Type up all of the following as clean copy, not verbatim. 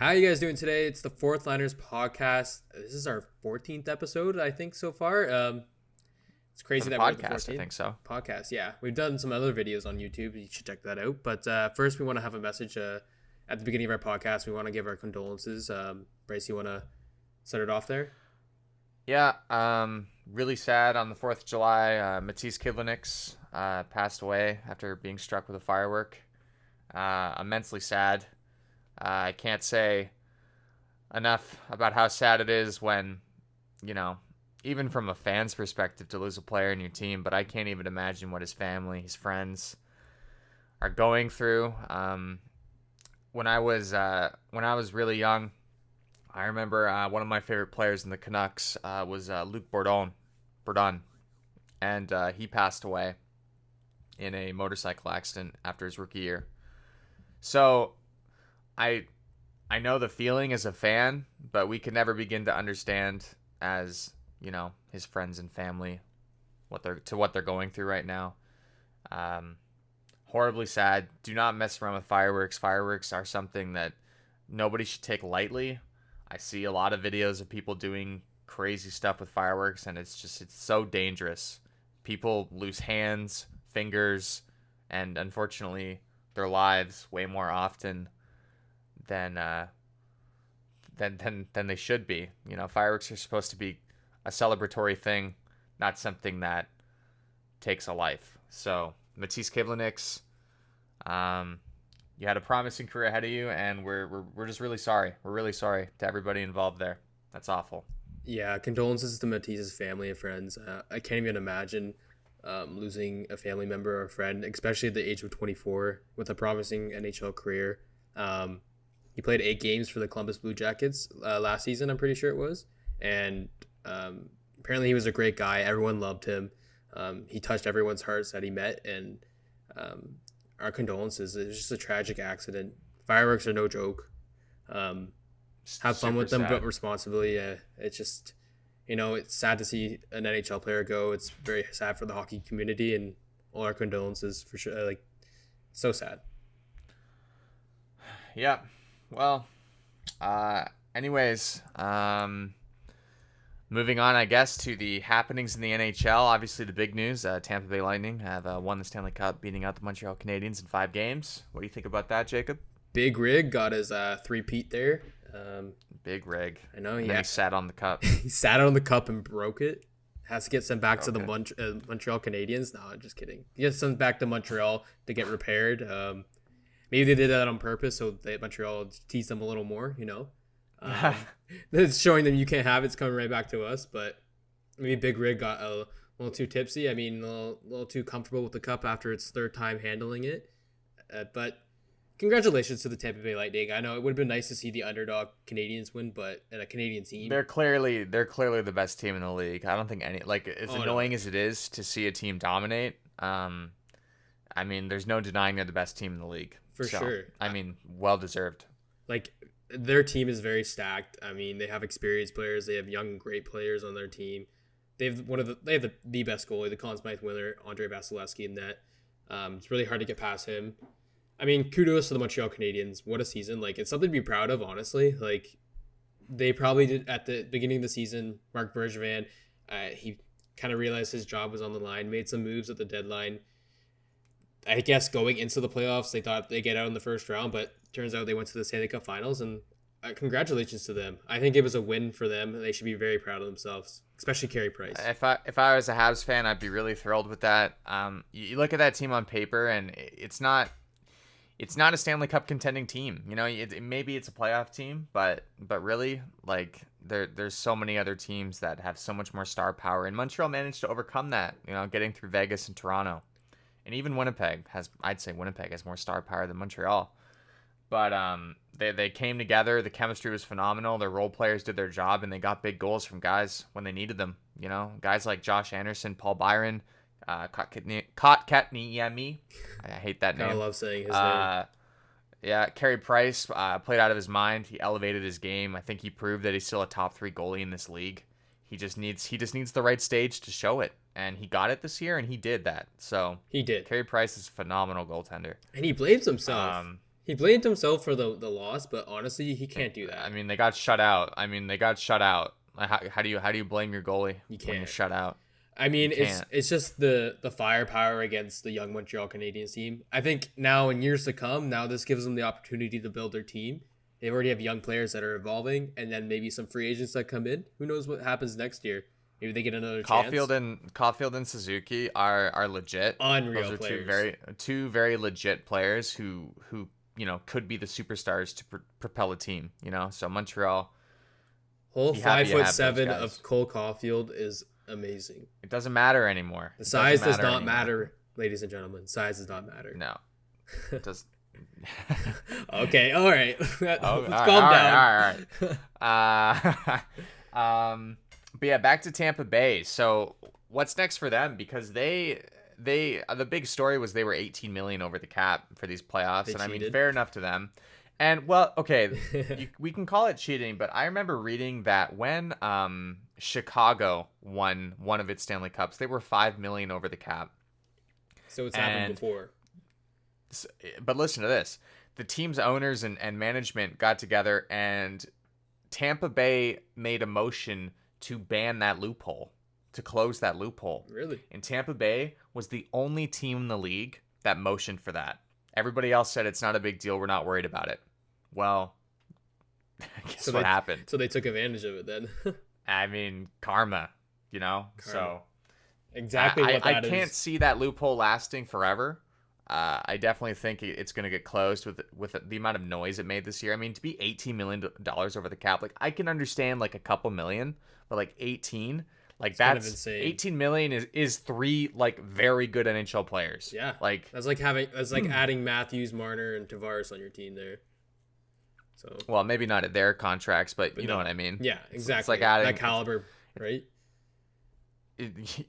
How are you guys doing today? It's the Fourth Liners podcast. This is our 14th episode, I think, so far. It's For crazy the that we're at the podcast, I 14th think so. podcast. Yeah, we've done some other videos on YouTube. You should check that out. But first, we want to have a message at the beginning of our podcast. We want to give our condolences. Bryce, you want to start it off there? Yeah, really sad on the 4th of July. Matiss Kivlenieks passed away after being struck with a firework. Immensely sad. I can't say enough about how sad it is when, even from a fan's perspective to lose a player in your team, but I can't even imagine what his family, his friends are going through. When I was really young, I remember one of my favorite players in the Canucks was Luc Bourdon, and he passed away in a motorcycle accident after his rookie year. So I know the feeling as a fan, but we can never begin to understand as, his friends and family what they're going through right now. Horribly sad. Do not mess around with fireworks. Fireworks are something that nobody should take lightly. I see a lot of videos of people doing crazy stuff with fireworks, and it's so dangerous. People lose hands, fingers, and unfortunately their lives way more often than they should be. Fireworks are supposed to be a celebratory thing, not something that takes a life. So, Matiss Kivlenieks, you had a promising career ahead of you, and we're just really sorry. We're really sorry to everybody involved there. That's awful. Yeah, condolences to Matiss's family and friends. I can't even imagine losing a family member or a friend, especially at the age of 24 with a promising NHL career. He played 8 games for the Columbus Blue Jackets last season, I'm pretty sure it was. And apparently he was a great guy. Everyone loved him. He touched everyone's hearts that he met. And our condolences. It was just a tragic accident. Fireworks are no joke. Have fun with them, but responsibly. It's just, it's sad to see an NHL player go. It's very sad for the hockey community, and all our condolences for sure. So sad. Yeah. Well, anyways, moving on, I guess, to the happenings in the NHL. Obviously, the big news, Tampa Bay Lightning have won the Stanley Cup, beating out the Montreal Canadiens in 5 games. What do you think about that, Jacob? Big Rig got his three-peat there. Big Rig. I know. And then he sat on the cup. He sat on the cup and broke it. Has to get sent back to the Montreal Canadiens. No, I'm just kidding. He gets sent back to Montreal to get repaired. Maybe they did that on purpose so that Montreal teased them a little more, It's showing them you can't have it. It's coming right back to us. But maybe Big Rig got a little too tipsy. I mean, a little too comfortable with the cup after its third time handling it. But congratulations to the Tampa Bay Lightning. I know it would have been nice to see the underdog Canadians win, but and a Canadian team. They're clearly the best team in the league. I don't think as annoying as it is to see a team dominate. I mean, there's no denying they're the best team in the league. For sure. I mean, well deserved. Their team is very stacked. I mean, they have experienced players. They have young, great players on their team. They have the best goalie, the Conn Smythe winner, Andrei Vasilevskiy in net. It's really hard to get past him. I mean, kudos to the Montreal Canadiens. What a season. It's something to be proud of, honestly. They probably did at the beginning of the season, Marc Bergevin, he kind of realized his job was on the line, made some moves at the deadline. I guess going into the playoffs, they thought they'd get out in the first round, but turns out they went to the Stanley Cup Finals, and congratulations to them. I think it was a win for them. They should be very proud of themselves, especially Carey Price. If I was a Habs fan, I'd be really thrilled with that. You look at that team on paper, and it's not a Stanley Cup contending team. Maybe it's a playoff team, but really, there's so many other teams that have so much more star power, and Montreal managed to overcome that. Getting through Vegas and Toronto. And even Winnipeg has more star power than Montreal. But they came together. The chemistry was phenomenal. Their role players did their job, and they got big goals from guys when they needed them. Guys like Josh Anderson, Paul Byron, Kotkaniemi. I hate that name. I love saying his name. Yeah, Carey Price played out of his mind. He elevated his game. I think he proved that he's still a top 3 goalie in this league. He just needs the right stage to show it. And he got it this year, and he did that. So he did. Carey Price is a phenomenal goaltender. And he blames himself. He blamed himself for the loss, but honestly, he can't do that. I mean, they got shut out. How do you blame your goalie You when you're can't. shut out? I mean, You can't. it's just the firepower against the young Montreal Canadiens team. I think now in years to come, now this gives them the opportunity to build their team. They already have young players that are evolving, and then maybe some free agents that come in. Who knows what happens next year? Maybe they get another chance. Caulfield and Suzuki are legit. Unreal Those are players. two very legit players who could be the superstars to propel a team. So Montreal. Whole Be happy you have those 5'7" guys. of Cole Caulfield is amazing. It doesn't matter anymore. The size does not anymore. matter, ladies and gentlemen. Size does not matter. No, it does. Okay, all right. Let's All calm down. But yeah, back to Tampa Bay. So what's next for them? Because the big story was they were 18 million over the cap for these playoffs, They and I mean, cheated. fair enough to them. And well, okay, we can call it cheating, but I remember reading that when Chicago won one of its Stanley Cups, they were 5 million over the cap. So it's happened And- before. But listen to this. The team's owners and management got together, and Tampa Bay made a motion to ban that loophole, to close that loophole. Really? And Tampa Bay was the only team in the league that motioned for that. Everybody else said it's not a big deal. We're not worried about it. Well, guess So what they- happened? So they took advantage of it then. I mean, karma, Karma. So Exactly I what that is. can't see that loophole lasting forever. I definitely think it's going to get closed with the amount of noise it made this year. I mean, to be $18 million over the cap, like I can understand like a couple million, but like 18, like kind of that's insane. 18 million is three like very good NHL players. Yeah. Like That's like adding Matthews, Marner, and Tavares on your team there. So well, maybe not at their contracts, but you know no. what I mean. yeah, exactly. It's like adding that caliber, right?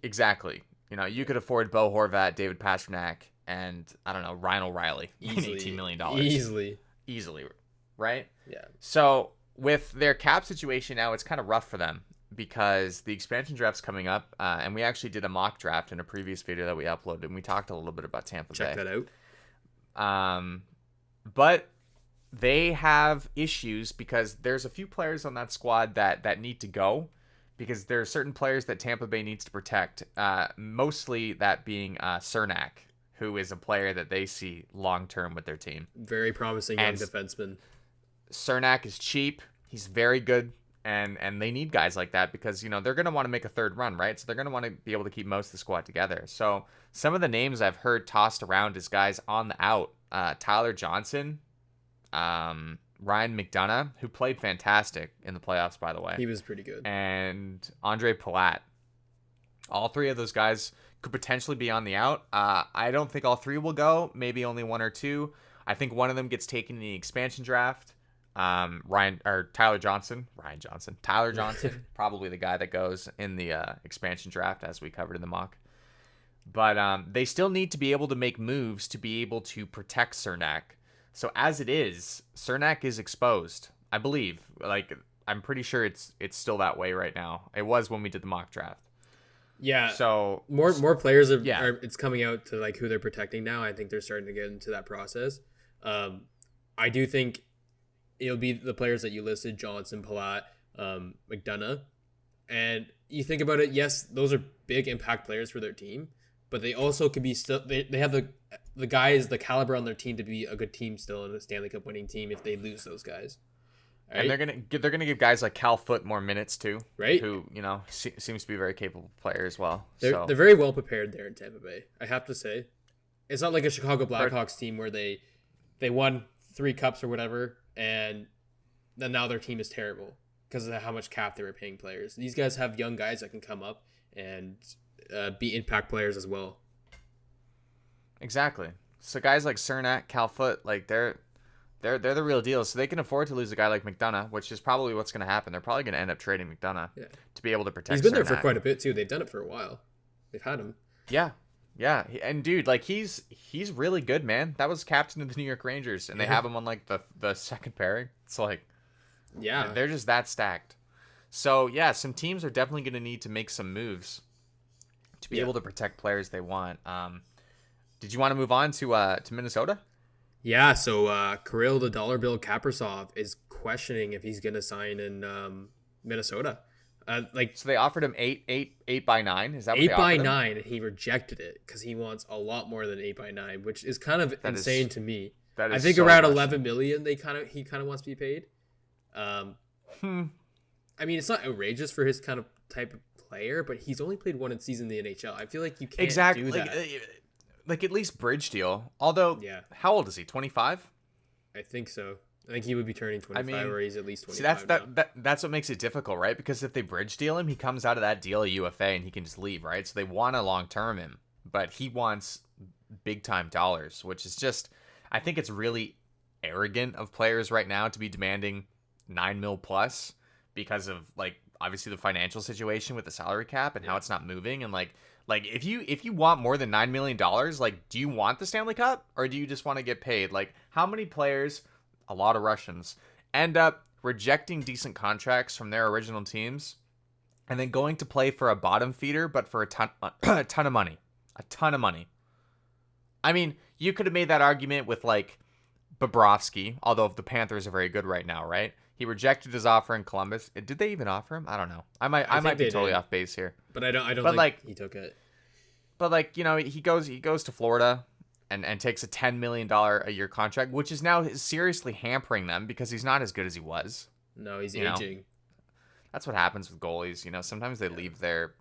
Exactly. You could afford Bo Horvat, David Pastrnak, and I don't know, Ryan O'Reilly in Easily. $18 million. Easily, right? Yeah. So with their cap situation now, it's kind of rough for them because the expansion draft's coming up, and we actually did a mock draft in a previous video that we uploaded, and we talked a little bit about Tampa Check Bay. that out. But they have issues because there's a few players on that squad that need to go because there are certain players that Tampa Bay needs to protect, mostly that being Cernak, who is a player that they see long-term with their team. Very promising young And- defenseman. Cernak is cheap. He's very good, and they need guys like that because, they're going to want to make a third run, right? So they're going to want to be able to keep most of the squad together. So some of the names I've heard tossed around as guys on the out, Tyler Johnson, Ryan McDonough, who played fantastic in the playoffs, by the way, He was pretty good. and Andre Palat. All three of those guys could potentially be on the out. I don't think all three will go. Maybe only one or two. I think one of them gets taken in the expansion draft. Tyler Johnson, probably the guy that goes in the expansion draft, as we covered in the mock. But they still need to be able to make moves to be able to protect Cernak. So as it is, Cernak is exposed, I believe. Like, I'm pretty sure it's still that way right now. It was when we did the mock draft. Yeah. So more players are, Yeah. it's coming out to like who they're protecting now. I think they're starting to get into that process. I do think it'll be the players that you listed: Johnson, Palat, McDonough. And you think about it, yes, those are big impact players for their team, but they also could be still. They have the guys, the caliber on their team to be a good team still, and a Stanley Cup winning team if they lose those guys. And they're gonna give guys like Cal Foote more minutes too, Right. Who seems to be a very capable player as well. They're very well prepared there in Tampa Bay, I have to say. It's not like a Chicago Blackhawks team where they won 3 cups or whatever, and then now their team is terrible because of how much cap they were paying players. These guys have young guys that can come up and be impact players as well. Exactly. So guys like Cernak, Cal Foote, like they're the real deal. So they can afford to lose a guy like McDonough, which is probably what's going to happen. They're probably going to end up trading McDonough to be able to protect. He's been there for Cernak. quite a bit too. They've done it for a while. They've had him. Yeah. And dude, like he's really good, man. That was captain of the New York Rangers, and they have him on like the second pairing. It's like, Yeah. they're just that stacked. So yeah, some teams are definitely going to need to make some moves to be able to protect players they want. Did you want to move on to Minnesota? Yeah, so Kirill the Dollar Bill Kaprizov is questioning if he's gonna sign in Minnesota. Like So they offered him eight by nine. Is that what they eight by offered him? nine, and he rejected it because he wants a lot more than 8 by 9, which is kind of That insane is to me. that I is think so around much. 11 million. He kind of wants to be paid. Um, Hmm. I mean, it's not outrageous for his kind of type of player, but he's only played one season in the NHL. I feel like you can't Exactly. do Like, that. like at least bridge deal. Although, Yeah, how old is he? 25. I think so. I think he would be turning 25, or he's at least 25 See, now. that's what makes it difficult, right? Because if they bridge deal him, he comes out of that deal a UFA and he can just leave, right? So they want to long term him, but he wants big time dollars, which is just, I think it's really arrogant of players right now to be demanding 9 mil plus because of like obviously the financial situation with the salary cap and how it's not moving. And like if you want more than $9 million, like, do you want the Stanley Cup or do you just want to get paid? Like, how many players, a lot of Russians, end up rejecting decent contracts from their original teams and then going to play for a bottom feeder, but for a ton of money, a ton of money. I mean, you could have made that argument with like Bobrovsky, although the Panthers are very good right now, right? He rejected his offer in Columbus. Did they even offer him? I don't know. I might think be they totally did. off base here. But I don't But think like, he took it. but like, you know, he goes to Florida and takes a $10 million a year contract, which is now seriously hampering them because he's not as good as he was. No, he's You know? aging. That's what happens with goalies. You know, sometimes they leave their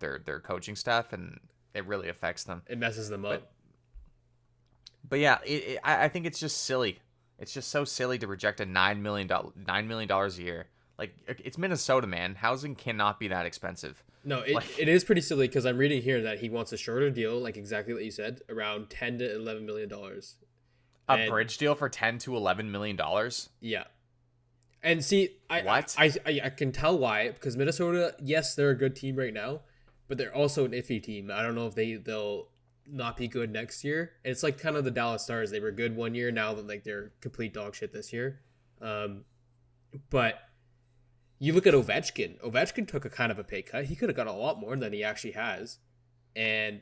coaching stuff and it really affects them. It messes them up. But yeah, I think it's just silly. It's just so silly to reject a $9 million a year. Like, it's Minnesota, man. Housing cannot be that expensive. No, it, Like- it is pretty silly because I'm reading here that he wants a shorter deal, like exactly what you said, around 10 to 11 million dollars. A bridge deal for $10 to $11 million. Yeah. And see, What? I can tell why, because Minnesota, yes, they're a good team right now, but they're also an iffy team. I don't know if they'll not be good next year. And it's like kind of the Dallas Stars. They were good one year, now that like they're complete dog shit this year. But you look at Ovechkin. Ovechkin took a kind of a pay cut. He could have got a lot more than he actually has, and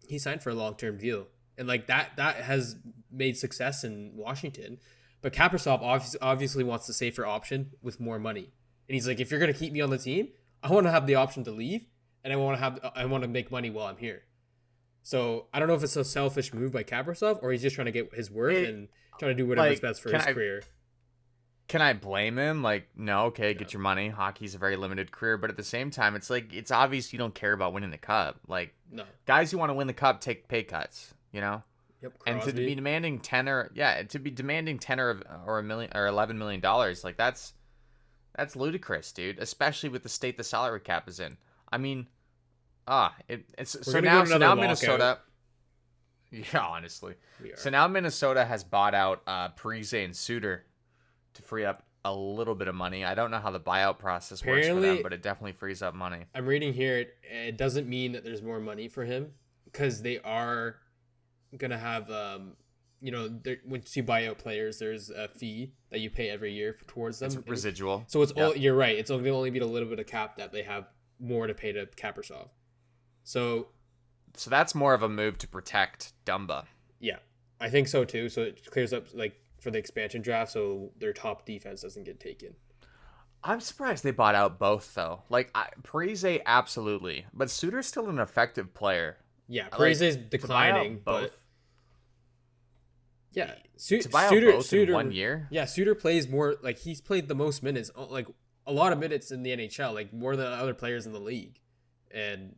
he signed for a long-term deal. And like that has made success in Washington. But Kaprizov obviously wants the safer option with more money. And he's like, if you're gonna keep me on the team, I want to have the option to leave, and I want to make money while I'm here. So I don't know if it's a selfish move by Kaprizov or he's just trying to get his worth and trying to do whatever's best for his career. Can I blame him? Like, no, okay, get your money. Hockey's a very limited career, but at the same time, it's like, it's obvious you don't care about winning the cup. Like, No. guys who want to win the cup take pay cuts, you know? Yep. And to be demanding 10 or or a million or $11 million, like that's ludicrous, dude, especially with the state the salary cap is in. I mean, it's so now Minnesota. Yeah, honestly. So now Minnesota has bought out Parise and Suter to free up a little bit of money. I don't know how the buyout process works for them, but it definitely frees up money. I'm reading here, it doesn't mean that there's more money for him because they are gonna have once you buy out players, there's a fee that you pay every year towards them. It's residual. So it's all, you're right. It's only be a little bit of cap that they have more to pay to Kaprizov. So that's more of a move to protect Dumba. Yeah, I think so too. So it clears up like for the expansion draft, so their top defense doesn't get taken. I'm surprised they bought out both though. Like Parise, absolutely, but Suter's still an effective player. Yeah, Parise's declining, but yeah, Suter in 1 year. Yeah, Suter plays more. Like he's played the most minutes, like a lot of minutes in the NHL, like more than other players in the league, and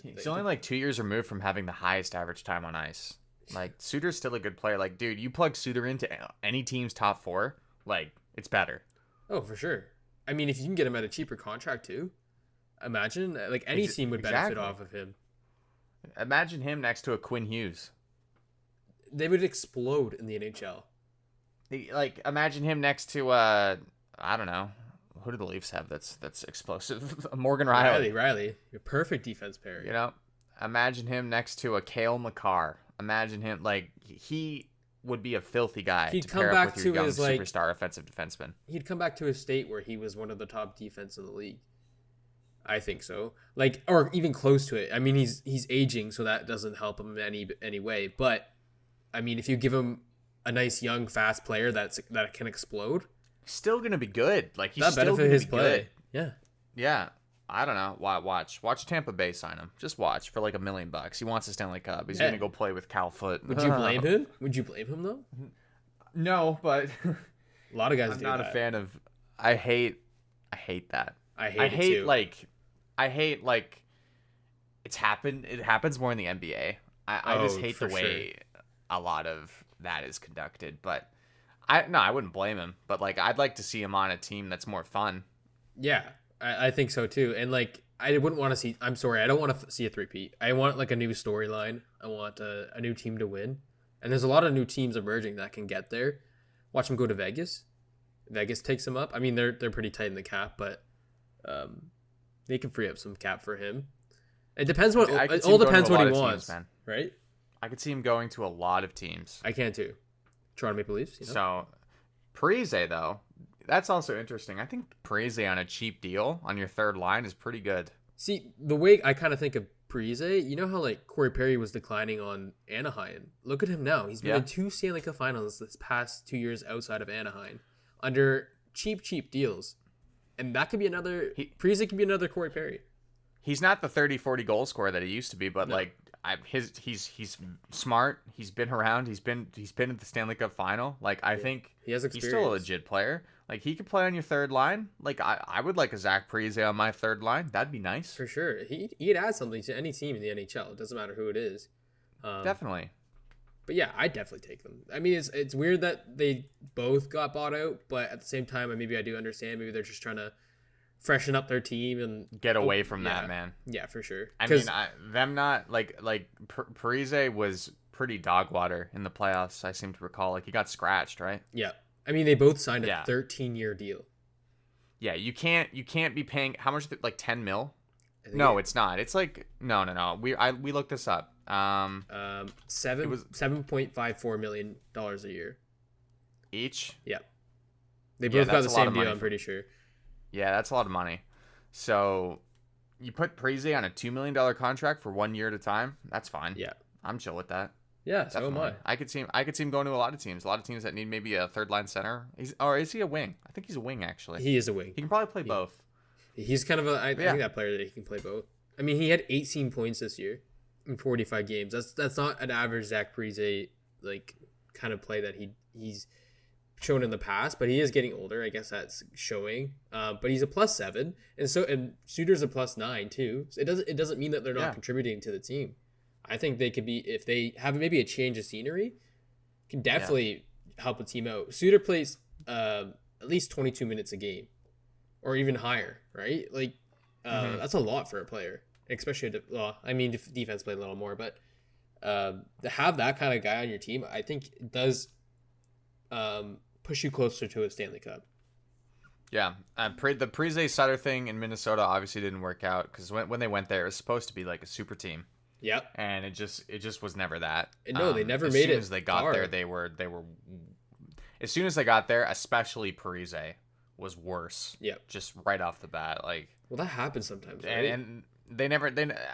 he's only like 2 years removed from having the highest average time on ice. Like, Suter's still a good player. Like, dude, you plug Suter into any team's top four, like, it's better. Oh, for sure. I mean, if you can get him at a cheaper contract too, imagine like any team would benefit off of him. Imagine him next to a Quinn Hughes. They would explode in the NHL. Like, imagine him next to I don't know. Who do the Leafs have that's explosive? Morgan Riley. Riley. Your perfect defense pair. You know, imagine him next to a Cale Makar. Imagine him, like, he would be a filthy guy to pair up with your young superstar offensive defenseman. He'd come back to his state where he was one of the top defense in the league. I think so. Like, or even close to it. I mean, he's aging, so that doesn't help him in any way. But I mean, if you give him a nice young fast player that can explode, Still gonna be good. Like he's that still benefit gonna his be play. good. Yeah. Yeah. I don't know. Watch Tampa Bay sign him. Just watch for like $1 million. He wants a Stanley Cup. He's gonna go play with Cal Foot. Would you blame him? Would you blame him though? No, but A lot of guys I'm do not that. a fan of. I hate that. I hate it too. I hate like it's happened. It happens more in the NBA. I just hate the way a lot of that is conducted. But I wouldn't blame him. But like I'd like to see him on a team that's more fun. Yeah, I think so too. And like I wouldn't want to see. I'm sorry, I don't want to see a three-peat. I want like a new storyline. I want a new team to win. And there's a lot of new teams emerging that can get there. Watch them go to Vegas. Vegas takes him up. I mean, they're pretty tight in the cap, but they can free up some cap for him. It depends what it all depends what he wants, man. Right? I could see him going to a lot of teams. I can too. Toronto Maple Leafs. You know? So, Parise though, that's also interesting. I think Parise on a cheap deal on your third line is pretty good. See, the way I kind of think of Parise, you know how like Corey Perry was declining on Anaheim. Look at him now. He's been in 2 Stanley Cup Finals this past 2 years outside of Anaheim under cheap deals. And that could be another Parise could be another Corey Perry. He's not the 30-40 goal scorer that he used to be, but he's smart. He's been around. He's been at the Stanley Cup final. Like I think he has experience. He's still a legit player. Like he could play on your third line. Like I would like a Zach Parise on my third line. That'd be nice. For sure. He'd add something to any team in the NHL. It doesn't matter who it is. Definitely. But yeah, I'd definitely take them. I mean, it's weird that they both got bought out, but at the same time, maybe I do understand. Maybe they're just trying to freshen up their team and get away from that, man. Yeah, for sure. I mean, them not like Parise was pretty dog water in the playoffs. I seem to recall. Like he got scratched, right? Yeah. I mean, they both signed a 13-year deal. Yeah, you can't be paying how much? Like 10 mil? No, it's not. It's like no. We looked this up. $7.54 million a year each. Yeah, they both got the same deal. I'm pretty sure. Yeah, that's a lot of money. So you put Parise on a $2 million contract for 1 year at a time. That's fine. Yeah, I'm chill with that. Yeah, definitely. So am I. I could see him going to a lot of teams. A lot of teams that need maybe a third line center. Or is he a wing? I think he's a wing actually. He is a wing. He can probably play both. He's kind of I think that player that he can play both. I mean, he had 18 points this year in 45 games. That's not an average Zach Parise like kind of play that he's shown in the past, but he is getting older. I guess that's showing. But he's a +7, and Suter's a +9 too. So it doesn't mean that they're not contributing to the team. I think they could be, if they have maybe a change of scenery, can definitely help a team out. Suter plays at least 22 minutes a game, or even higher, right? Like that's a lot for a player, especially defense play a little more, but to have that kind of guy on your team, I think it does push you closer to a Stanley Cup. Yeah, the Parise Sutter thing in Minnesota obviously didn't work out because when they went there, it was supposed to be like a super team. Yep. And it just was never that. No, they never made it. As soon as they got there, they were. As soon as they got there, especially Parise was worse. Yep. Just right off the bat, like. Well, that happens sometimes, right? And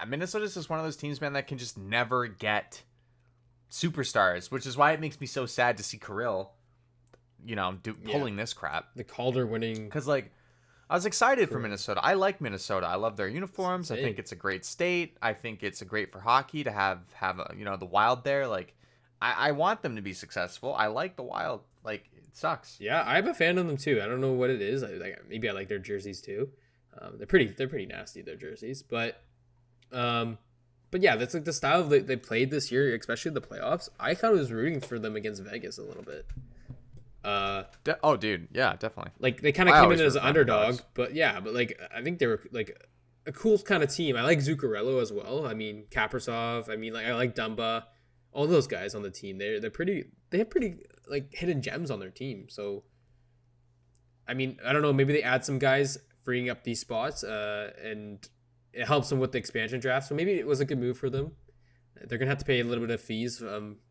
Minnesota's just one of those teams, man, that can just never get superstars, which is why it makes me so sad to see Kirill, pulling this crap. The Calder winning. Because I was excited for Minnesota. I like Minnesota. I love their uniforms. I think it's a great state. I think it's great for hockey to have the Wild there. Like, I want them to be successful. I like the Wild. Like, it sucks. Yeah, I'm a fan of them too. I don't know what it is. Maybe I like their jerseys too. They're pretty nasty, their jerseys. But yeah, that's like the style they played this year, especially the playoffs. I kind of was rooting for them against Vegas a little bit. Dude, yeah, definitely. Like they kind of came in as an underdog, but like I think they were like a cool kind of team. I like Zuccarello as well. I mean Kaprizov. I mean I like Dumba. All those guys on the team. They have pretty like hidden gems on their team. So I mean I don't know. Maybe they add some guys freeing up these spots, and it helps them with the expansion draft. So maybe it was a good move for them. They're gonna have to pay a little bit of fees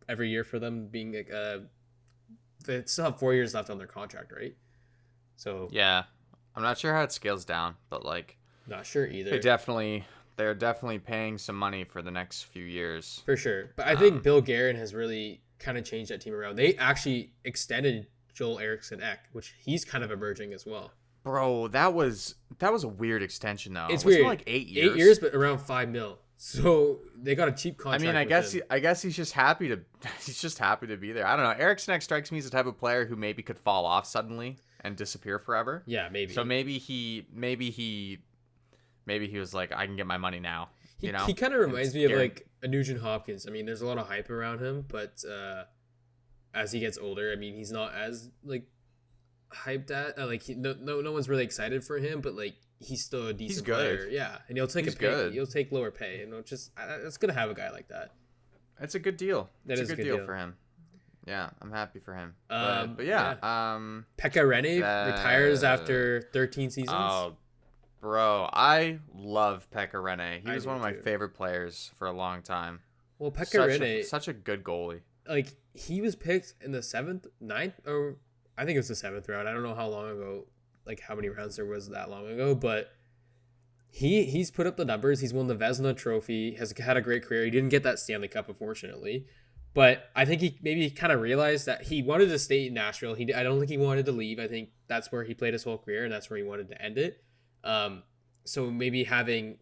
every year for them being like they still have 4 years left on their contract, right? So yeah, I'm not sure how it scales down, but like not sure either. They're definitely paying some money for the next few years for sure. But I think Bill Guerin has really kind of changed that team around. They actually extended Joel Eriksson Ek, which he's kind of emerging as well. Bro, that was a weird extension though. It's Wasn't weird. It like 8 years. 8 years, but around $5 million. So they got a cheap I contract. mean, I guess he's just happy to be there. I don't know. Eriksson Ek strikes me as the type of player who maybe could fall off suddenly and disappear forever. Yeah, maybe. So maybe he was like, I can get my money now. You know, he kind of reminds me of like a Nugent Hopkins. I mean, there's a lot of hype around him, but as he gets older, I mean, he's not as like hyped at. No one's really excited for him, but like he's still a decent player. Yeah, and he'll take he'll take lower pay, and it's gonna have a guy like that. That's a good deal. That is a good deal for him. Yeah, I'm happy for him. But yeah. Pekka Rinne retires after 13 seasons. Oh, bro, I love Pekka Rinne. He was one of my too. favorite players for a long time. Well, Pekka Rinne, such a good goalie. like he was picked in the 7th, 9th, or I think it was the 7th round. I don't know how long ago, like how many rounds there was that long ago, but he's put up the numbers. He's won the Vezina Trophy, has had a great career. He didn't get that Stanley Cup, unfortunately. But I think he maybe kind of realized that he wanted to stay in Nashville. I don't think he wanted to leave. I think that's where he played his whole career, and that's where he wanted to end it. So maybe having,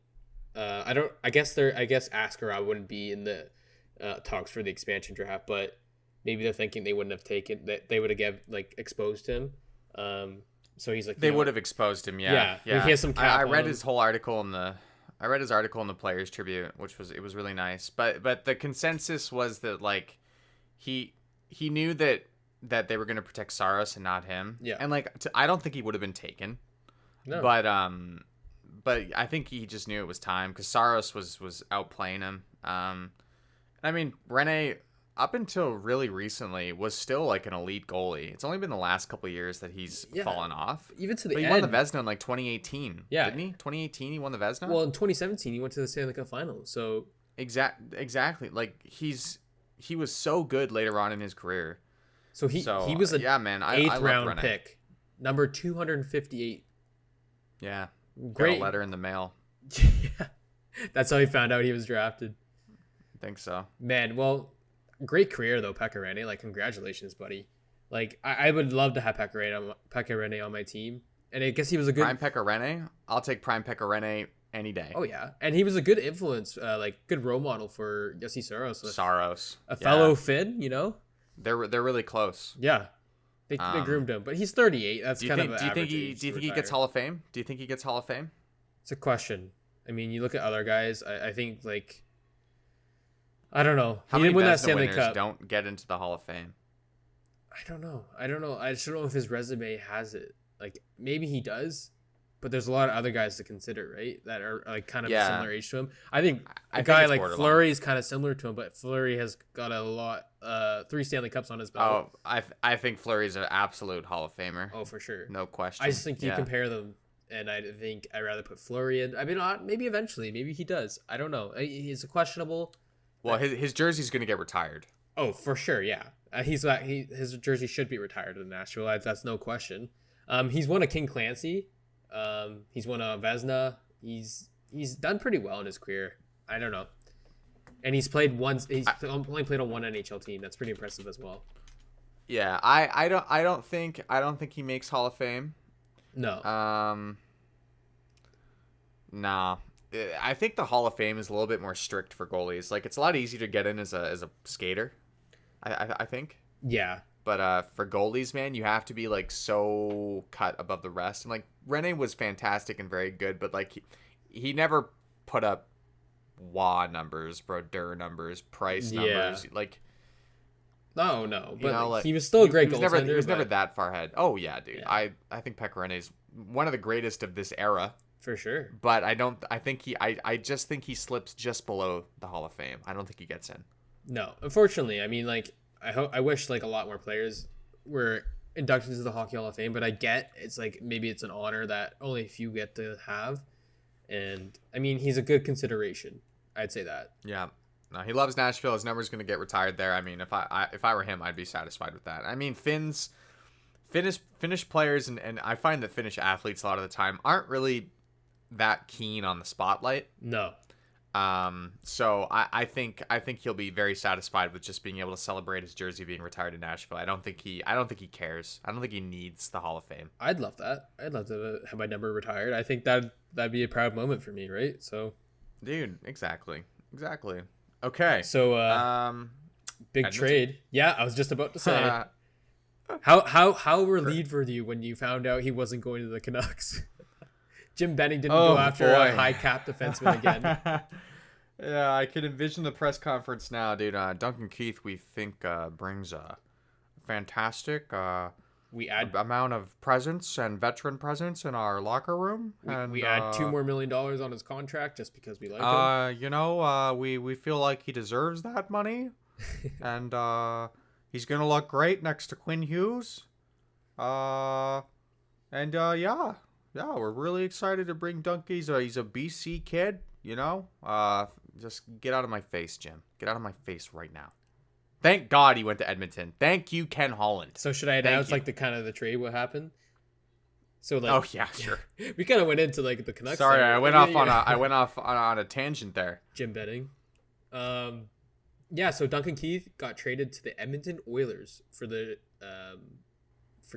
I guess Askarov wouldn't be in the talks for the expansion draft, but maybe they're thinking they wouldn't have taken that. They would have exposed him. So he's like, they would have exposed him. Yeah. He has some cap. I read his whole article in the. I read his article in the Players Tribute, which was really nice. But the consensus was that like he knew that they were going to protect Saros and not him. Yeah. And like I don't think he would have been taken. No. But I think he just knew it was time because Saros was outplaying him. I mean, Rinne up until really recently was still like an elite goalie. It's only been the last couple of years that he's fallen off. Even to the but end. He won the Vezina in like 2018. Yeah. Didn't he? 2018 he won the Vezina? Well, in 2017 he went to the Stanley Cup final. So exactly. Like he was so good later on in his career. So he was a I love round Rinne. pick, number 258. Yeah. Great. Got a letter in the mail. Yeah. That's how he found out he was drafted. I think so. Man, well, great career though, Pekka Rinne. Like, congratulations, buddy. Like, I would love to have Pekka Rinne on my team. And I guess he was a good Prime Pekka Rinne? I'll take Prime Pekka Rinne any day. Oh yeah, and he was a good influence, like good role model for Jussi Saros. A fellow Finn, you know. They're really close. Yeah, they groomed him, but he's 38. That's kind of. Do you think he gets Hall of Fame? Do you think he gets Hall of Fame? It's a question. I mean, you look at other guys. I think like. I don't know. How He many didn't win that Vezina Stanley winners Cup. don't get into the Hall of Fame? I don't know. I just don't know if his resume has it. Like maybe he does, but there's a lot of other guys to consider, right? That are like kind of a similar age to him. I think a guy like Fleury is kind of similar to him, but Fleury has got a lot, 3 Stanley Cups on his belt. Oh, I think Fleury's an absolute Hall of Famer. Oh, for sure. No question. I just think you compare them, and I think I'd rather put Fleury in. I mean, maybe eventually, maybe he does. I don't know. He's a questionable. Well, his jersey's going to get retired. Oh, for sure, yeah. His jersey should be retired in Nashville. That's no question. He's won a King Clancy. He's won a Vezina. He's done pretty well in his career. I don't know. And he's played once. He's only played on one NHL team. That's pretty impressive as well. Yeah, I don't think he makes Hall of Fame. No. Nah. I think the Hall of Fame is a little bit more strict for goalies. Like it's a lot easier to get in as a skater. I think. Yeah. But for goalies, man, you have to be like so cut above the rest. And like Rinne was fantastic and very good, but like he never put up Waugh numbers, Brodeur numbers, Price numbers. Like no, but you know, like, he was still a great goaltender. He was never that far ahead. Oh yeah, dude. Yeah. I think Pekka Rinne is one of the greatest of this era. For sure. But I just think he slips just below the Hall of Fame. I don't think he gets in. No, unfortunately. I mean, like, I wish like a lot more players were inducted into the Hockey Hall of Fame, but I get it's like maybe it's an honor that only a few get to have. And I mean, he's a good consideration. I'd say that. Yeah. No, he loves Nashville. His number's going to get retired there. I mean, if I were him, I'd be satisfied with that. I mean, Finnish players and I find that Finnish athletes a lot of the time aren't really that keen on the spotlight. No. So I think he'll be very satisfied with just being able to celebrate his jersey being retired in Nashville. I don't think he cares. I don't think he needs the Hall of Fame. I'd love that. I'd love to have my number retired. I think that'd be a proud moment for me, right? So, dude, exactly. Okay. So, big Edmonton. trade. Yeah, I was just about to say. How relieved were you when you found out he wasn't going to the Canucks? Jim Benning didn't go after a high cap defenseman again. Yeah, I can envision the press conference now, dude. Duncan Keith, we think brings a fantastic amount of presence and veteran presence in our locker room. We add $2 million on his contract just because we like him. We feel like he deserves that money, and he's gonna look great next to Quinn Hughes. Yeah, we're really excited to bring Duncan. He's a BC kid, Just get out of my face, Jim. Get out of my face right now. Thank God he went to Edmonton. Thank you, Ken Holland. So should I announce the trade what happened? So oh yeah, sure. We kind of went into the Canucks. Sorry, I went off on a tangent there. Jim Benning. So Duncan Keith got traded to the Edmonton Oilers for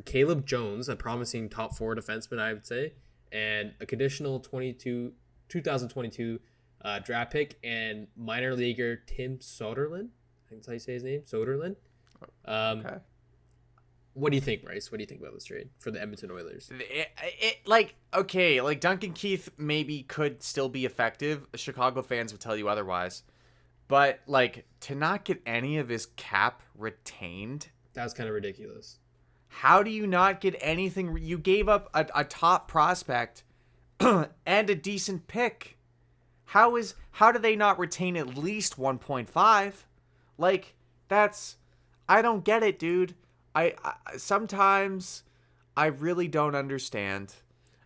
Caleb Jones, a promising top 4 defenseman, I would say, and a conditional 2022 draft pick, and minor leaguer Tim Soderlund. I think that's how you say his name, Soderlund. Okay. What do you think, Bryce? What do you think about this trade for the Edmonton Oilers? Duncan Keith maybe could still be effective. Chicago fans would tell you otherwise. But, to not get any of his cap retained... That was kind of ridiculous. How do you not get anything? You gave up a top prospect and a decent pick. How do they not retain at least 1.5? I don't get it, dude. I sometimes I really don't understand.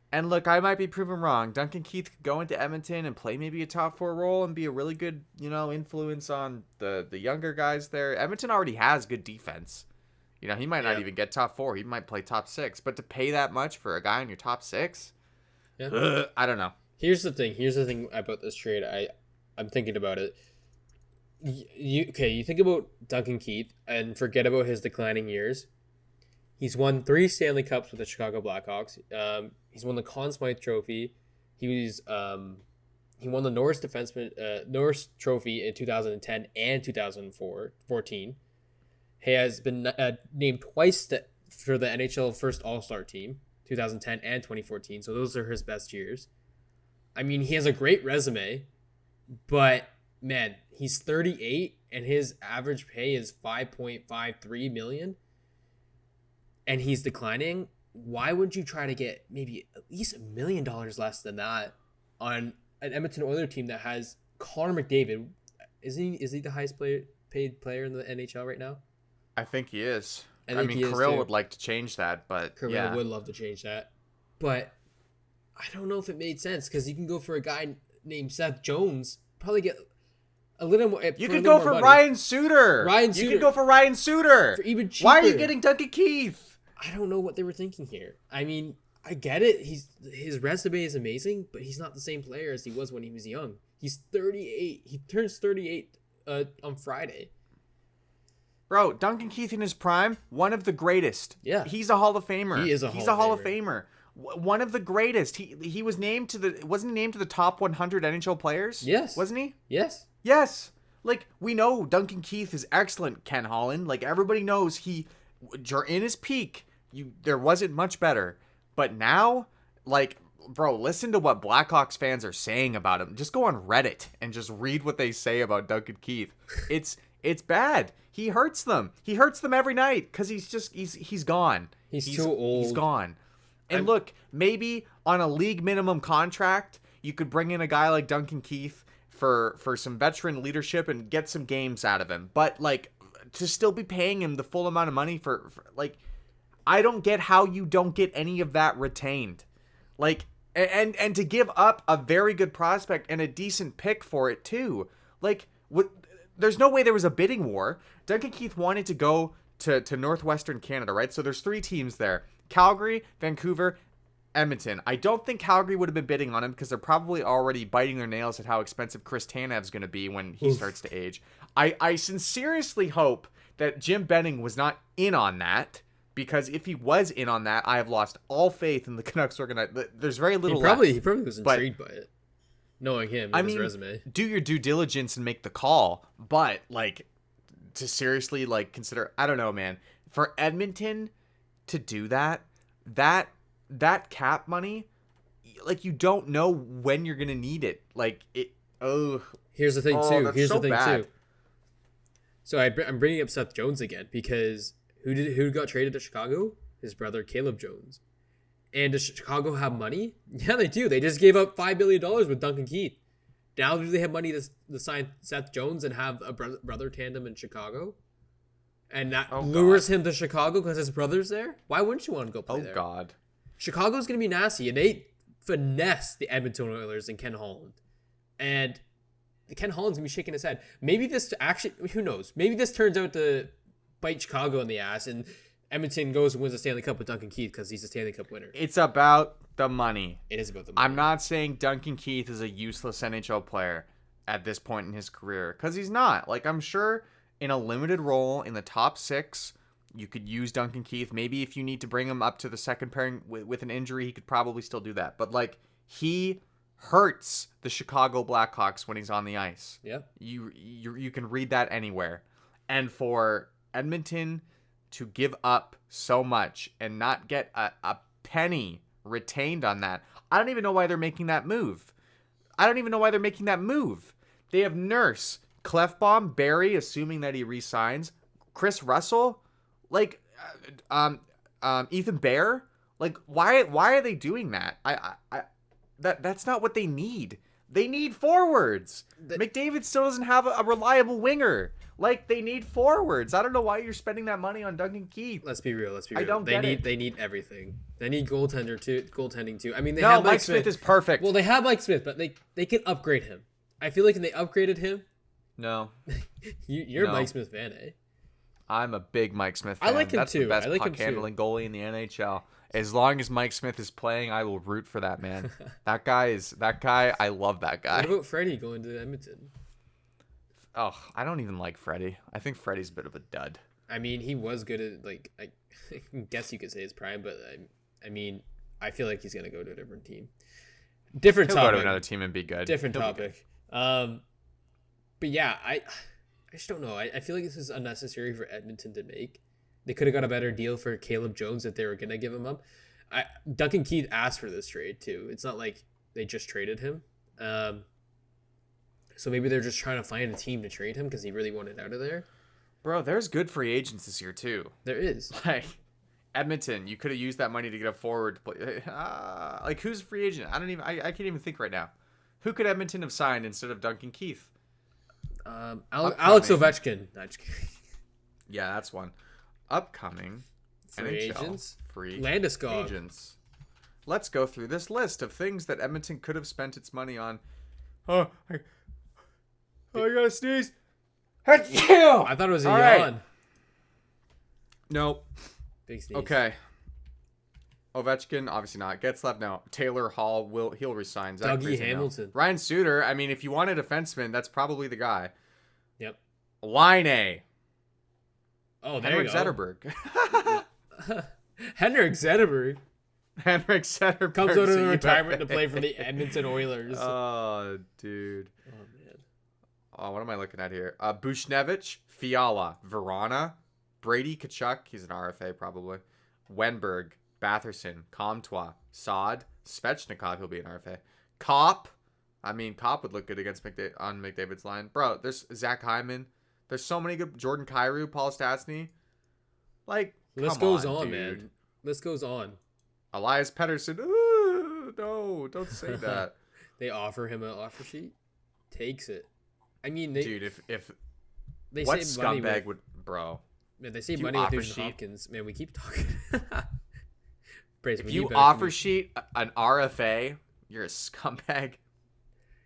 And look, I might be proven wrong. Duncan Keith could go into Edmonton and play maybe a top 4 role and be a really good, influence on the younger guys there. Edmonton already has good defense. He might not even get top 4. He might play top 6. But to pay that much for a guy in your top 6? Yeah. I don't know. Here's the thing about this trade. I'm thinking about it. You think about Duncan Keith and forget about his declining years. He's won 3 Stanley Cups with the Chicago Blackhawks. He's won the Conn Smythe Trophy. He won the Norris Trophy in 2010 and 2014. He has been named twice for the NHL First All-Star Team, 2010 and 2014. So those are his best years. I mean, he has a great resume, but man, he's 38 and his average pay is $5.53 million, and he's declining. Why would you try to get maybe at least $1 million less than that on an Edmonton Oilers team that has Connor McDavid? Is he the highest paid player in the NHL right now? I think he is. I mean, Kirill would like to change that, but Kirill would love to change that. But I don't know if it made sense, because you can go for a guy named Seth Jones, probably get a little more. You could go for Ryan Suter. You could go for Ryan Suter. For even cheaper. Why are you getting Duncan Keith? I don't know what they were thinking here. I mean, I get it. His resume is amazing, but he's not the same player as he was when he was young. He's 38. He turns 38 on Friday. Bro, Duncan Keith in his prime, one of the greatest. Yeah. He's a Hall of Famer. He's a Hall of Famer. One of the greatest. He was named wasn't he named to the top 100 NHL players? Yes. Wasn't he? Yes. Yes. We know Duncan Keith is excellent, Ken Holland. Everybody knows in his peak, there wasn't much better. But now, bro, listen to what Blackhawks fans are saying about him. Just go on Reddit and just read what they say about Duncan Keith. It's bad. He hurts them. He hurts them every night because he's gone. He's too old. He's gone. And look, maybe on a league minimum contract, you could bring in a guy like Duncan Keith for some veteran leadership and get some games out of him. But to still be paying him the full amount of money for I don't get how you don't get any of that retained. And to give up a very good prospect and a decent pick for it too. There's no way there was a bidding war. Duncan Keith wanted to go to Northwestern Canada, right? So there's 3 teams there: Calgary, Vancouver, Edmonton. I don't think Calgary would have been bidding on him because they're probably already biting their nails at how expensive Chris Tanev's going to be when he starts to age. I sincerely hope that Jim Benning was not in on that, because if he was in on that, I have lost all faith in the Canucks organization. There's very little He probably was intrigued by it, knowing him and his resume. Do your due diligence and make the call, but like to seriously like consider, I don't know, man. For Edmonton to do that cap money, like you don't know when you're gonna need it. Like it. Oh, here's the thing too. Here's the thing bad. too. So I'm bringing up Seth Jones again because who got traded to Chicago? His brother Caleb Jones. And does Chicago have money? Yeah, they do. They just gave up $5 billion with Duncan Keith. Now do they have money to sign Seth Jones and have a brother tandem in Chicago? And that lures him to Chicago because his brother's there? Why wouldn't you want to go play there? Oh, God. Chicago's going to be nasty. And they finessed the Edmonton Oilers and Ken Holland. And Ken Holland's going to be shaking his head. Maybe this actually, who knows? Maybe this turns out to bite Chicago in the ass and Edmonton goes and wins the Stanley Cup with Duncan Keith because he's a Stanley Cup winner. It's about the money. It is about the money. I'm not saying Duncan Keith is a useless NHL player at this point in his career, because he's not. Like, I'm sure in a limited role in the top 6, you could use Duncan Keith. Maybe if you need to bring him up to the second pairing with an injury, he could probably still do that. But like, he hurts the Chicago Blackhawks when he's on the ice. Yeah. You can read that anywhere. And for Edmonton to give up so much and not get a penny retained on that, I don't even know why they're making that move. They have Nurse, Clefbaum, Barry, assuming that he re-signs, Chris Russell, like Ethan Bear. Like, why are they doing that? That's not what they need. They need forwards. McDavid still doesn't have a reliable winger. Like, they need forwards. I don't know why you're spending that money on Duncan Keith. Let's be real. I don't get it. They need everything. They need goaltending too. I mean, Mike Smith is perfect. Well, they have Mike Smith, but they can upgrade him. I feel like if they upgraded him. No. You're a Mike Smith fan, eh? I'm a big Mike Smith fan. I like him That's too. the best I like puck handling goalie in the NHL. As long as Mike Smith is playing, I will root for that man. that guy. I love that guy. What about Freddie going to Edmonton? Oh, I don't even like Freddie. I think Freddie's a bit of a dud. I mean, he was good at, like, I guess you could say his prime, but I mean, I feel like he's gonna go to a different team. He'll go to another team and be good. Different topic. But yeah, I just don't know. I feel like this is unnecessary for Edmonton to make. They could have got a better deal for Caleb Jones if they were gonna give him up. Duncan Keith asked for this trade too. It's not like they just traded him. So maybe they're just trying to find a team to trade him because he really wanted out of there. Bro, there's good free agents this year too. There is. Like, Edmonton, you could have used that money to get a forward to play. Like, who's a free agent? I can't even think right now. Who could Edmonton have signed instead of Duncan Keith? Alex Ovechkin. No, just kidding. Yeah, that's one. Upcoming Free NHL agents. Free Landeskog. agents. Let's go through this list of things that Edmonton could have spent its money on. I gotta sneeze. I thought it was a yawn. Right. Nope. Big sneeze. Okay. Ovechkin, obviously not. Getzlaf, no. Taylor Hall, he'll resign. Dougie Hamilton. No. Ryan Suter, I mean, if you want a defenseman, that's probably the guy. Yep. Line A. Oh, there Henrik you go. Zetterberg. Henrik Zetterberg. Henrik Zetterberg comes out of the retirement to play for the Edmonton Oilers. Oh, dude. Oh, man. Oh, what am I looking at here? Bushnevich, Fiala, Verana, Brady Tkachuk, he's an RFA probably, Wenberg, Batherson, Comtois, Saad, Svechnikov, he'll be an RFA, Kopp, I mean, Kopp would look good against on McDavid's line. Bro, there's Zach Hyman. There's so many good, Jordan Kyrou, Paul Stastny. Like, list goes on, man. List goes on. Elias Pettersson. Ooh, no, don't say that. They offer him an offer sheet. Takes it. I mean, dude, if they what say scumbag would, bro? Man, they say money with Nugent Hopkins. Man, we keep talking. Brace, if you offer sheet an RFA, you're a scumbag.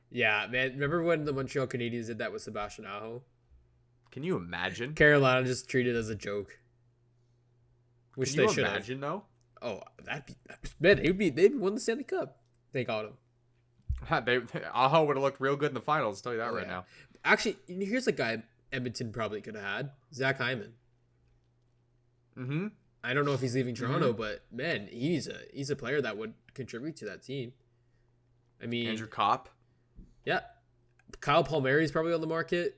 Yeah, man. Remember when the Montreal Canadiens did that with Sebastian Aho? Can you imagine? Carolina just treated it as a joke. Which they should have. Imagine though? Oh, man. They'd won the Stanley Cup. They got him. Aho would have looked real good in the finals. I'll tell you that right Yeah. now. Actually, here's a guy Edmonton probably could have had. Zach Hyman. Mm-hmm. I don't know if he's leaving Toronto, but man, he's a player that would contribute to that team. I mean, Andrew Kopp. Yeah. Kyle Palmieri's probably on the market.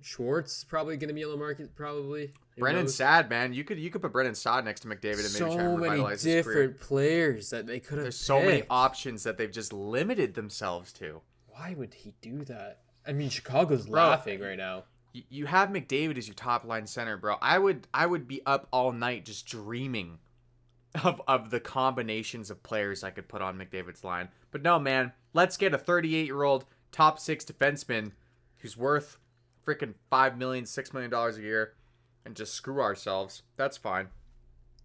Schwartz probably going to be on the market, probably. Brennan Saad, man. You could put Brennan Saad next to McDavid and maybe try and revitalize his career. So many different players that they could have There's so many options that they've just limited themselves to. Why would he do that? I mean, Chicago's laughing right now. You have McDavid as your top line center, bro. I would be up all night just dreaming of the combinations of players I could put on McDavid's line. But no, man. Let's get a 38-year-old top 6 defenseman who's worth freaking $5 million, $6 million a year and just screw ourselves. That's fine.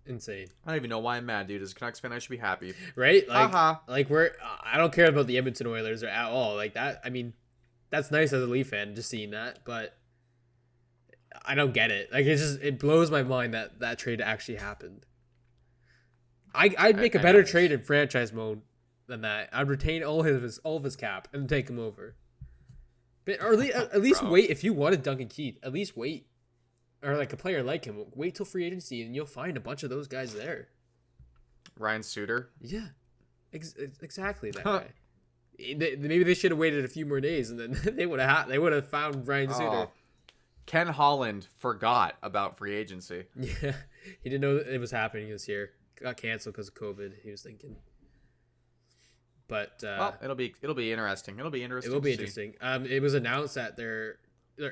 Insane. I don't even know why I'm mad, dude. As a Canucks fan, I should be happy. Right? Like I don't care about the Edmonton Oilers or at all. Like that. I mean, that's nice as a Leaf fan just seeing that, but I don't get it. Like it blows my mind that trade actually happened. I'd make a better trade in franchise mode than that. I'd retain all of his cap and take him over. But or at least wait if you wanted Duncan Keith. At least wait, or like a player like him. Wait till free agency and you'll find a bunch of those guys there. Ryan Suter. Yeah, exactly that guy. Maybe they should have waited a few more days and then they would have found Ryan Suter. Ken Holland forgot about free agency. Yeah, he didn't know that it was happening this year. Got canceled because of COVID. He was thinking. But well, it'll be interesting. It will be interesting. It was announced that they're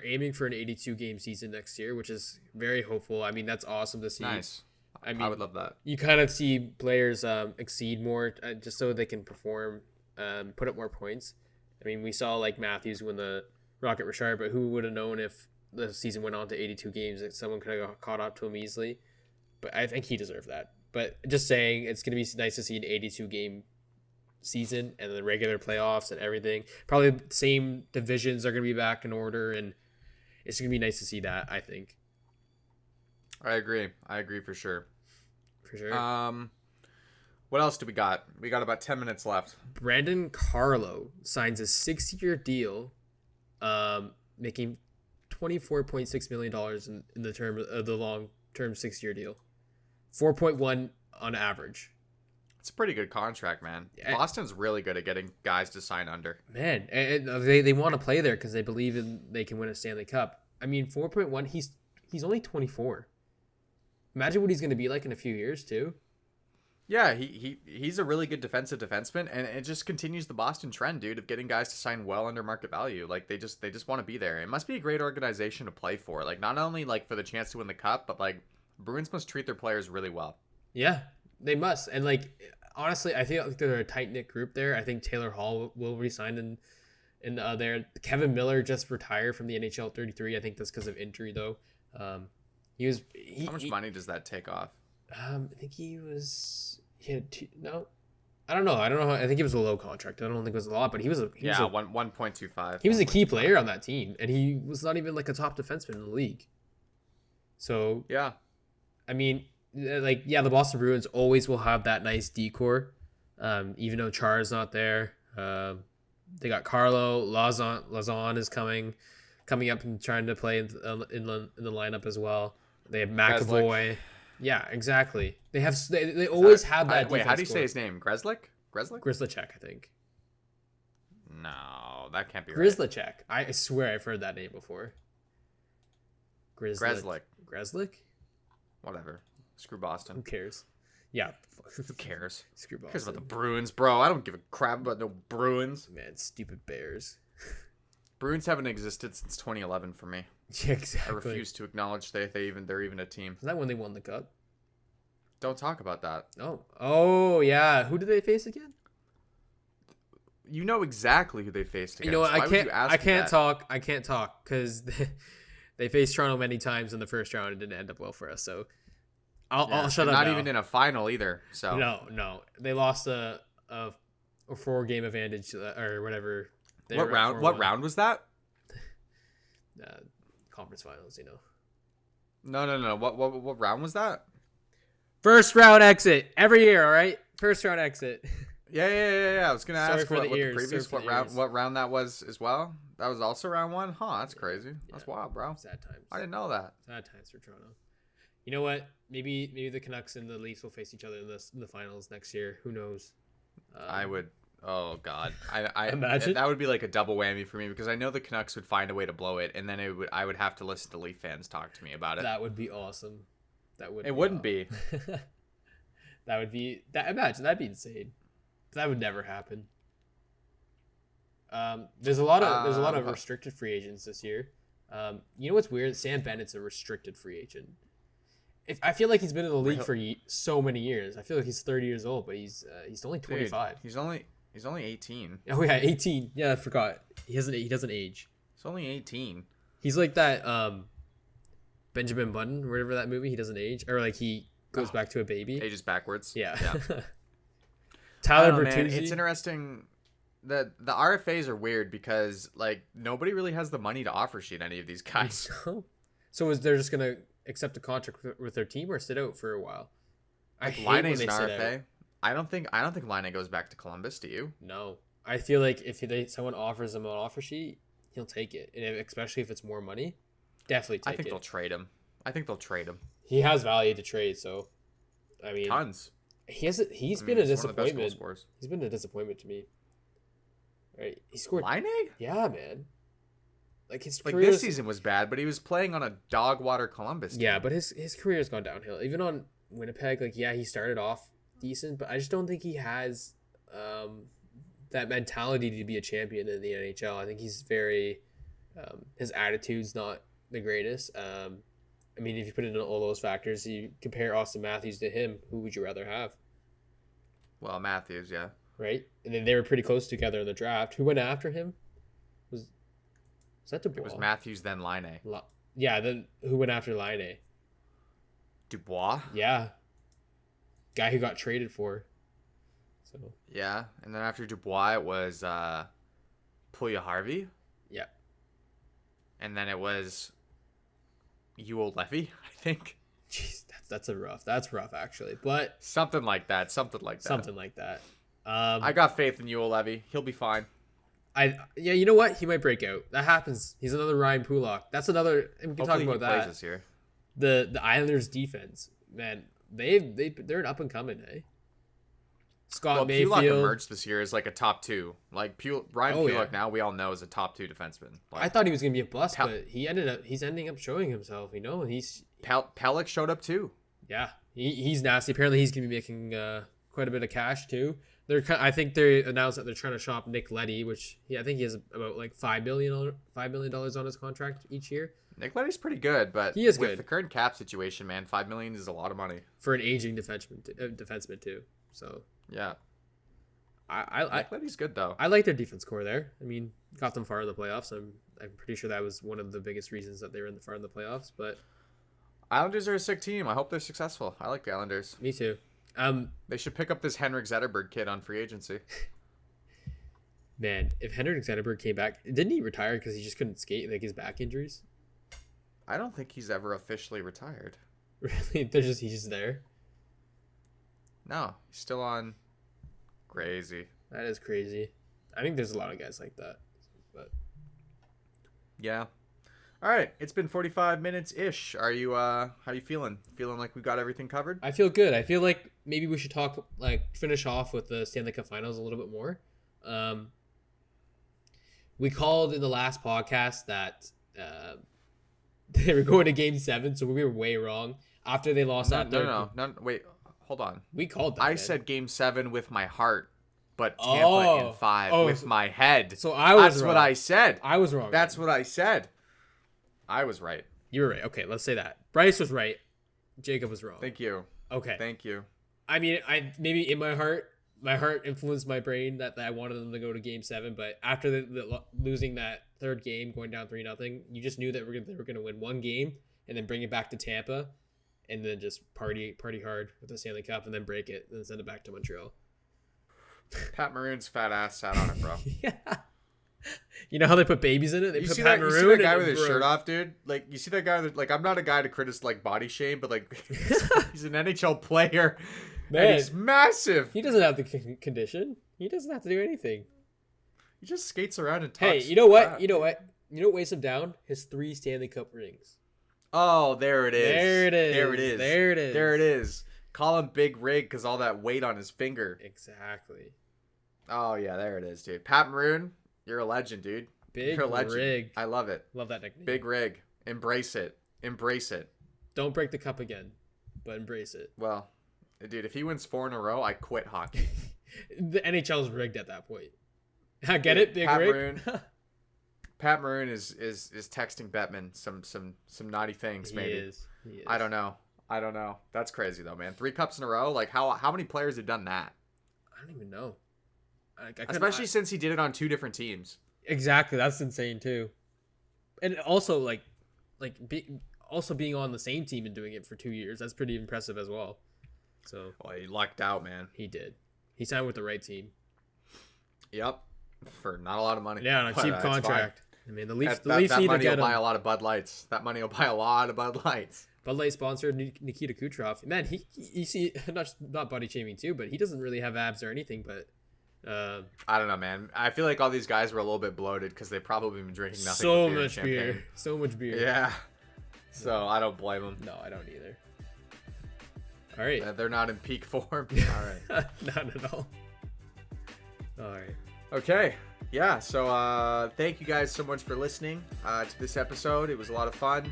aiming for an 82 game season next year, which is very hopeful. I mean, that's awesome to see. Nice. I mean, I would love that. You kind of see players exceed more just so they can perform, put up more points. I mean, we saw like Matthews win the Rocket Richard, but who would have known if the season went on to 82 games that someone could have caught up to him easily? But I think he deserved that. But just saying, it's going to be nice to see an 82 game season and the regular playoffs and everything. Probably the same divisions are going to be back in order, and it's going to be nice to see that, I think. I agree for sure. For sure. What else do we got? We got about 10 minutes left. Brandon Carlo signs a 6-year deal, making $24.6 million in the term of the long-term 6-year deal. 4.1 on average. It's a pretty good contract, man. Boston's really good at getting guys to sign under. Man, and they want to play there because they believe they can win a Stanley Cup. I mean, 4.1. He's only 24. Imagine what he's going to be like in a few years too. Yeah, he's a really good defensive defenseman, and it just continues the Boston trend, dude, of getting guys to sign well under market value. Like they just want to be there. It must be a great organization to play for. Like not only like for the chance to win the cup, but like Bruins must treat their players really well. Yeah, they must. And like honestly, I feel like they're a tight knit group there. I think Taylor Hall will resign in there. Kevin Miller just retired from the NHL 33. I think that's because of injury though. How much money does that take off? I think he had no. I don't know. I think he was a low contract. I don't think it was a lot, but he was 1.25. He was a key player on that team, and he was not even like a top defenseman in the league. So yeah, I mean, like the Boston Bruins always will have that nice decor, even though Char is not there. They got Carlo Lazon is coming up and trying to play in the lineup as well. They have McAvoy. Yeah, exactly. They always have that. Wait, how do you say his name? Grzelcyk, I think. No, that can't be Grzelcyk. Right. I swear I've heard that name before. Grzelcyk. Whatever. Screw Boston. Who cares? Yeah. Who cares? Screw Boston. Who cares about the Bruins, bro? I don't give a crap about no Bruins. Man, stupid Bears. Bruins haven't existed since 2011 for me. Yeah, exactly. I refuse to acknowledge they're even a team. Is that when they won the cup? Don't talk about that. Oh yeah. Who did they face again? You know exactly who they faced against. You know what? I can't talk because they faced Toronto many times in the first round and didn't end up well for us. So I'll shut up. Not now. Even in a final either. So no, they lost a 4-game advantage or whatever. What round was that? Conference finals, No. What round was that? First round exit every year. All right, first round exit. Yeah. I was gonna Sorry ask for the what ears. the previous Sorry for the round ears. what round that was as well. That was also round 1. Huh? That's crazy. That's Yeah. wild, bro. Sad times. I didn't know that. Sad times for Toronto. You know what? Maybe the Canucks and the Leafs will face each other in the finals next year. Who knows? I would. Oh God, I Imagine. that would be like a double whammy for me because I know the Canucks would find a way to blow it, and then I would have to listen to Leaf fans talk to me about it. That would be awesome. It wouldn't be. That would be that. Imagine that'd be insane. That would never happen. There's a lot of restricted free agents this year. You know what's weird? Sam Bennett's a restricted free agent. I feel like he's been in the league for so many years. I feel like he's 30 years old, but he's only 25. Dude, he's only 18. Oh yeah, 18. Yeah, I forgot. He doesn't age. He's only 18. He's like that Benjamin Button, or whatever that movie. He doesn't age, or like he goes back to a baby. Ages backwards. Yeah. Tyler Tyler Bertuzzi. Bertuzzi. It's interesting that the RFAs are weird because like nobody really has the money to offer sheet any of these guys. So they're just gonna accept a contract with their team or sit out for a while? I hate when Laine's they an sit RFA. out. I don't think Laine goes back to Columbus. Do you? No, I feel like if someone offers him an offer sheet, he'll take it, and especially if it's more money, definitely take it. I think they'll trade him. He has value to trade, so I mean, Tons. He's been a disappointment. He's been a disappointment to me. Right, he scored. Laine? Yeah, man. Like his Like career this season was bad, but he was playing on a dog water Columbus team. Yeah, but his career's gone downhill. Even on Winnipeg, like he started off decent, but I just don't think he has that mentality to be a champion in the NHL. I think he's very his attitude's not the greatest. I mean, if you put in all those factors, you compare Austin Matthews to him, who would you rather have? Well, Matthews, yeah. Right? And then they were pretty close together in the draft. Who went after him? Was that Dubois? It was Matthews, then Laine. Yeah, then who went after Laine? Dubois? Yeah. Guy who got traded for. So Yeah, and then after Dubois, it was Puljujärvi. Yeah. And then it was Ewell Levy, I think. Jeez, that's rough actually. But Something like that. I got faith in Ewell Levy. He'll be fine. You know what? He might break out. That happens. He's another Ryan Pulock. That's another. We can Hopefully talk about he plays that. this year. The Islanders defense, man, they're an up and coming, eh? Scott Mayfield Pulock emerged this year as like a top 2. Like Ryan Pulock now we all know is a top 2 defenseman. Like, I thought he was gonna be a bust, but he's ending up showing himself. You know, Pelech showed up too. Yeah, he's nasty. Apparently, he's gonna be making quite a bit of cash too. I think they announced that they're trying to shop Nick Leddy, which I think he has about like $5 million on his contract each year. Nick Leddy's pretty good, but he is with good. The current cap situation, man, $5 million is a lot of money For an aging defenseman too. So yeah. Nick Leddy's good though. I like their defense core there. I mean, got them far in the playoffs. I'm pretty sure that was one of the biggest reasons that they were far in the playoffs. But Islanders are a sick team. I hope they're successful. I like the Islanders. Me too. They should pick up this Henrik Zetterberg kid on free agency. Man, if Henrik Zetterberg came back, didn't he retire because he just couldn't skate, like his back injuries? I don't think he's ever officially retired. Really? He's just there? No, he's still on. Crazy. That is crazy. I think there's a lot of guys like that. But yeah. All right, it's been 45 minutes ish. Are you how you feeling? Feeling like we got everything covered? I feel good. I feel like maybe we should finish off with the Stanley Cup Finals a little bit more. We called in the last podcast that they were going to Game 7, so we were way wrong after they lost that. No. Wait, hold on. We called that. I said Game 7 with my heart, but Tampa in 5 with my head. So I was That's wrong. what I said. I was wrong. That's what I said. I was right. You were right. Okay, let's say that. Bryce was right. Jacob was wrong. Thank you. Okay. Thank you. I mean, maybe in my heart influenced my brain that I wanted them to go to Game 7, but after the losing that third game, going down 3-0, you just knew that they were going to win one game and then bring it back to Tampa, and then just party hard with the Stanley Cup, and then break it, and then send it back to Montreal. Pat Maroon's fat ass sat on it, bro. Yeah. You know how they put babies in it? They You put see Pat that, you see Maroon that guy in with it, his bro. shirt off, dude? Like, you see that guy with, like, I'm not a guy to criticize, like, body shame, but, like, he's an NHL player. Man. And he's massive. He doesn't have the condition. He doesn't have to do anything. He just skates around and talks. Hey, you know what? crap. You know what? You know what weighs him down? His 3 Stanley Cup rings. Oh, there it is. There it is. There it is. There it is. There it is. Call him Big Rig because all that weight on his finger. Exactly. Oh, yeah, there it is, dude. Pat Maroon, you're a legend, dude. Big You're a legend. Rig. I love it. Love that nickname. Big Rig. Embrace it. Embrace it. Don't break the cup again, but embrace it. Well, dude, if he wins 4 in a row, I quit hockey. The NHL's rigged at that point. I get it, Big Pat Rig. Maroon. Pat Maroon is texting Bettman some naughty things, maybe. He is. I don't know. That's crazy though, man. 3 cups in a row. Like how many players have done that? I don't even know. Especially since he did it on 2 different teams. Exactly. That's insane too. And also also being on the same team and doing it for 2 years. That's pretty impressive as well. So. Well, he lucked out, man. He did. He signed with the right team. Yep. For not a lot of money. Yeah, on a cheap it's contract. I mean, the Leafs that need to money get will buy him. a lot of Bud Lights. That money will buy a lot of Bud Lights. Bud Light sponsored Nikita Kucherov. Man, he you see, not body shaming too, but he doesn't really have abs or anything. But I don't know, man. I feel like all these guys were a little bit bloated because they probably been drinking nothing. so but beer and much beer, champagne. so much beer. Yeah. So I don't blame them. No, I don't either. All right. They're not in peak form. All right. Not at all. All right. Okay. Yeah. So thank you guys so much for listening to this episode. It was a lot of fun.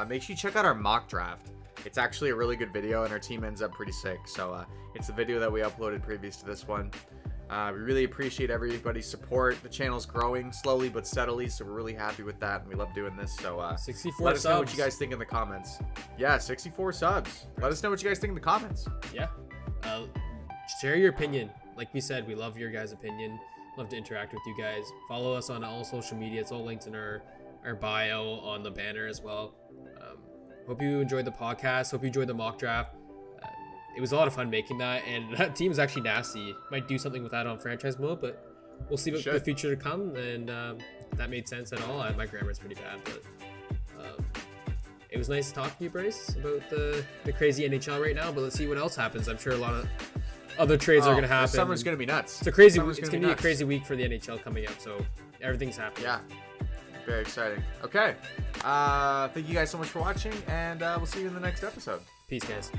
Make sure you check out our mock draft. It's actually a really good video, and our team ends up pretty sick. So it's the video that we uploaded previous to this one. We really appreciate everybody's support. The channel's growing slowly but steadily, so we're really happy with that, and we love doing this. So 64 let us know what subs. you guys think in the comments. Yeah, 64 subs. Let us know what you guys think in the comments. Yeah. Share your opinion. Like we said, we love your guys' opinion. Love to interact with you guys. Follow us on all social media. It's all linked in our bio on the banner as well. Hope you enjoyed the podcast. Hope you enjoyed the mock draft. It was a lot of fun making that, and that team is actually nasty. Might do something with that on franchise mode, but we'll see what the future to come. And if that made sense at all. My grammar is pretty bad, but it was nice to talk to you, Bryce, about the crazy NHL right now. But let's see what else happens. I'm sure a lot of other trades are going to happen. Summer's going to be nuts. It's going to be a crazy week for the NHL coming up, so everything's happening. Yeah, very exciting. Okay, thank you guys so much for watching, and we'll see you in the next episode. Peace, guys.